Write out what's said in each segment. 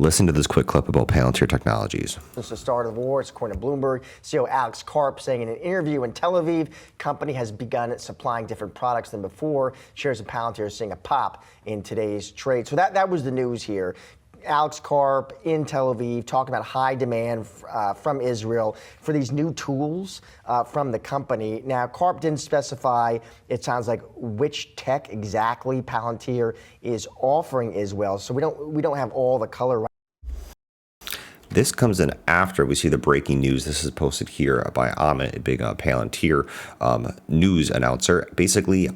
Listen to this quick clip about Palantir Technologies. Since the start of the war, it's according to Bloomberg. CEO Alex Karp saying in an interview in Tel Aviv, company has begun supplying different products than before. Shares of Palantir are seeing a pop in today's trade. So that was the news here. Alex Karp in Tel Aviv talking about high demand from Israel for these new tools from the company. Now, Karp didn't specify, it sounds like, which tech exactly Palantir is offering Israel. So we don't have all the color. This comes in after we see the breaking news. This is posted here by Amit, a big Palantir news announcer, basically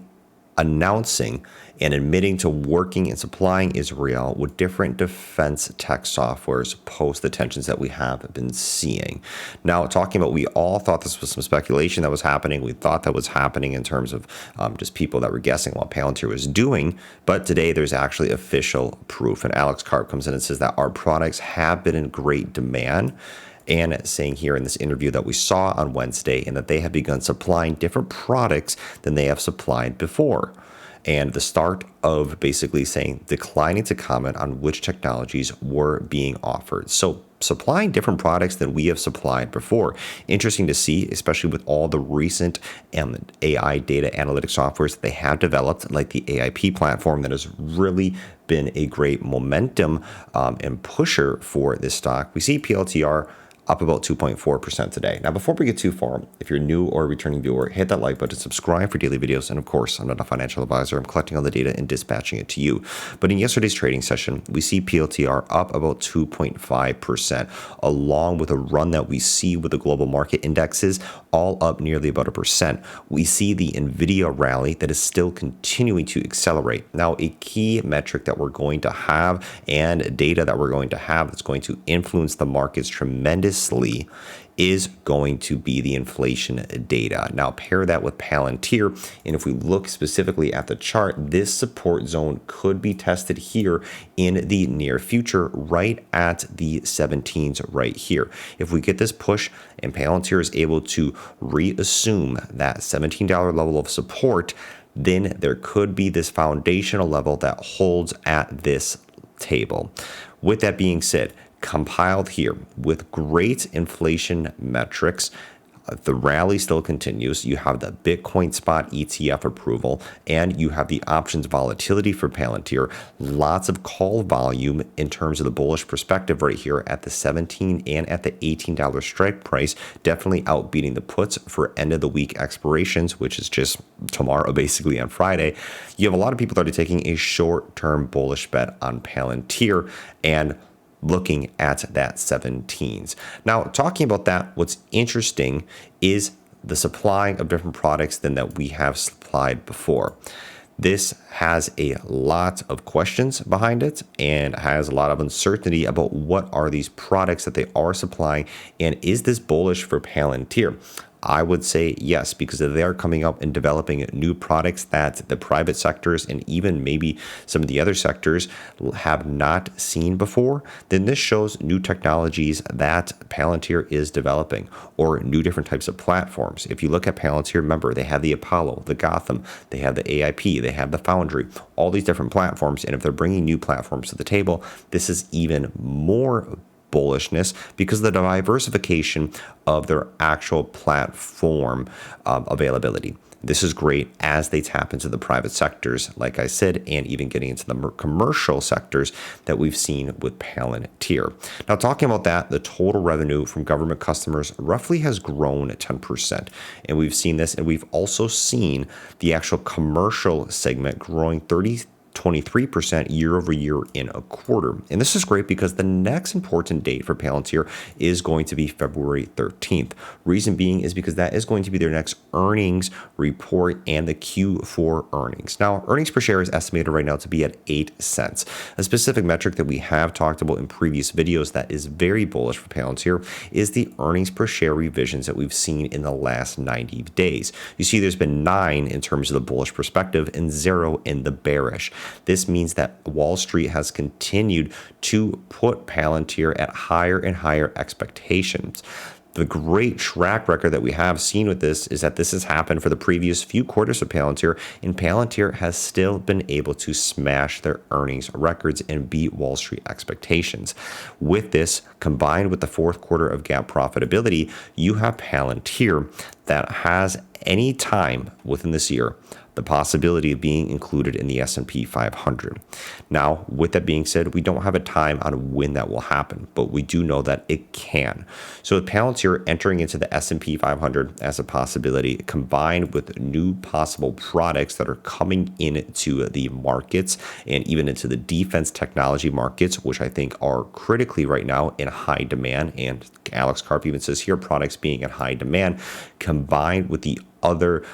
announcing and admitting to working and supplying Israel with different defense tech softwares post the tensions that we have been seeing. Now, talking about, we all thought this was some speculation that was happening. We thought that was happening in terms of just people that were guessing what Palantir was doing. But today there's actually official proof. And Alex Karp comes in and says that our products have been in great demand, and saying here in this interview that we saw on Wednesday, and that they have begun supplying different products than they have supplied before. And the start of basically saying, declining to comment on which technologies were being offered. So supplying different products than we have supplied before. Interesting to see, especially with all the recent AI data analytics softwares that they have developed, like the AIP platform that has really been a great momentum and pusher for this stock. We see PLTR up about 2.4% today. Now, before we get too far, if you're new or a returning viewer, hit that like button, subscribe for daily videos. And of course, I'm not a financial advisor. I'm collecting all the data and dispatching it to you. But in yesterday's trading session, we see PLTR up about 2.5%, along with a run that we see with the global market indexes all up nearly about 1%. We see the NVIDIA rally that is still continuing to accelerate. Now, a key metric that we're going to have and data that we're going to have that's going to influence the markets tremendously is going to be the inflation data. Now, pair that with Palantir, and if we look specifically at the chart, this support zone could be tested here in the near future, right at the 17s right here. If we get this push and Palantir is able to reassume that $17 level of support, then there could be this foundational level that holds at this table. With that being said, compiled here with great inflation metrics, the rally still continues. You have the Bitcoin spot ETF approval, and you have the options volatility for Palantir. Lots of call volume in terms of the bullish perspective right here at the $17 and at the $18 strike price, definitely outbeating the puts for end of the week expirations, which is just tomorrow, basically on Friday. You have a lot of people that are taking a short-term bullish bet on Palantir and looking at that 17s. Now, talking about that, what's interesting is the supplying of different products than that we have supplied before. This has a lot of questions behind it and has a lot of uncertainty about what are these products that they are supplying, and is this bullish for Palantir? I would say yes, because they are coming up and developing new products that the private sectors and even maybe some of the other sectors have not seen before. Then this shows new technologies that Palantir is developing, or new different types of platforms. If you look at Palantir, remember, they have the Apollo, the Gotham, they have the AIP, they have the Foundry, all these different platforms. And if they're bringing new platforms to the table, this is even more bullishness because of the diversification of their actual platform availability. This is great as they tap into the private sectors, like I said, and even getting into the commercial sectors that we've seen with Palantir. Now, talking about that, the total revenue from government customers roughly has grown at 10%. And we've seen this, and we've also seen the actual commercial segment growing 23% year over year in a quarter. And this is great because the next important date for Palantir is going to be February 13th. Reason being is because that is going to be their next earnings report and the Q4 earnings. Now, earnings per share is estimated right now to be at 8 cents. A specific metric that we have talked about in previous videos that is very bullish for Palantir is the earnings per share revisions that we've seen in the last 90 days. You see there's been 9 in terms of the bullish perspective and 0 in the bearish. This means that Wall Street has continued to put Palantir at higher and higher expectations. The great track record that we have seen with this is that this has happened for the previous few quarters of Palantir, and Palantir has still been able to smash their earnings records and beat Wall Street expectations. With this, combined with the fourth quarter of GAAP profitability, you have Palantir that has any time within this year the possibility of being included in the S&P 500. Now, with that being said, we don't have a time on when that will happen, but we do know that it can. So with Palantir entering into the S&P 500 as a possibility, combined with new possible products that are coming into the markets and even into the defense technology markets, which I think are critically right now in high demand, and Alex Karp even says here products being in high demand, combined with the other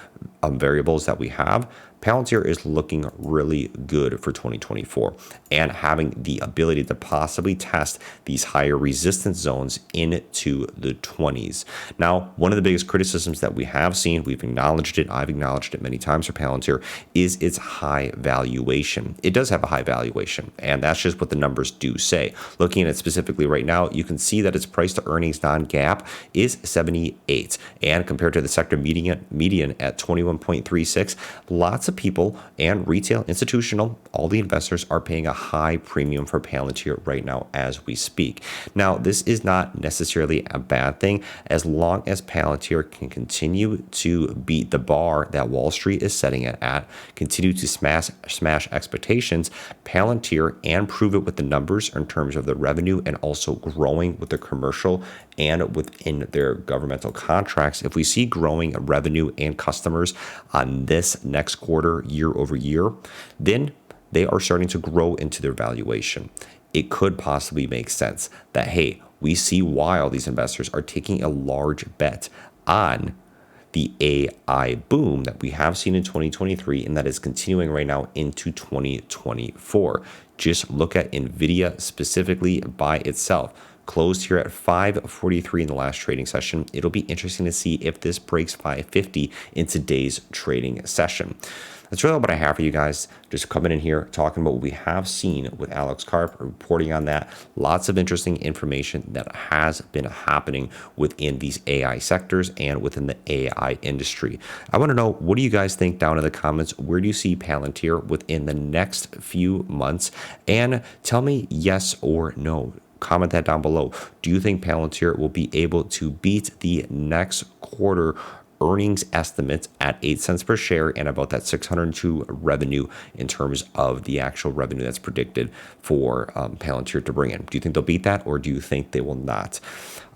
variables that we have, Palantir is looking really good for 2024 and having the ability to possibly test these higher resistance zones into the 20s. Now, one of the biggest criticisms that we have seen, we've acknowledged it, I've acknowledged it many times for Palantir, is its high valuation. It does have a high valuation, and that's just what the numbers do say. Looking at it specifically right now, you can see that its price to earnings non-GAAP is 78, and compared to the sector median at 21.36, lots of people and retail, institutional, all the investors are paying a high premium for Palantir right now as we speak. Now, this is not necessarily a bad thing as long as Palantir can continue to beat the bar that Wall Street is setting it at, continue to smash expectations, Palantir, and prove it with the numbers in terms of the revenue and also growing with the commercial and within their governmental contracts. If we see growing revenue and customers on this next quarter, year over year, then they are starting to grow into their valuation. It could possibly make sense that, hey, we see why all these investors are taking a large bet on the AI boom that we have seen in 2023 and that is continuing right now into 2024. Just look at NVIDIA specifically by itself. Closed here at 543 in the last trading session. It'll be interesting to see if this breaks 550 in today's trading session. That's really what I have for you guys. Just coming in here, talking about what we have seen with Alex Karp, reporting on that. Lots of interesting information that has been happening within these AI sectors and within the AI industry. I want to know, what do you guys think down in the comments? Where do you see Palantir within the next few months? And tell me yes or no. Comment that down below. Do you think Palantir will be able to beat the next quarter earnings estimates at 8 cents per share and about that 602 revenue in terms of the actual revenue that's predicted for Palantir to bring in? Do you think they'll beat that, or do you think they will not?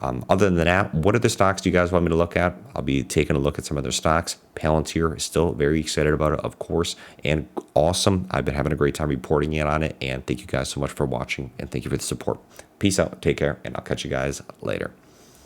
Other than that, what other stocks do you guys want me to look at? I'll be taking a look at some other stocks. Palantir is still very excited about it, of course, and awesome. I've been having a great time reporting in on it, and thank you guys so much for watching, and thank you for the support. Peace out, take care, and I'll catch you guys later.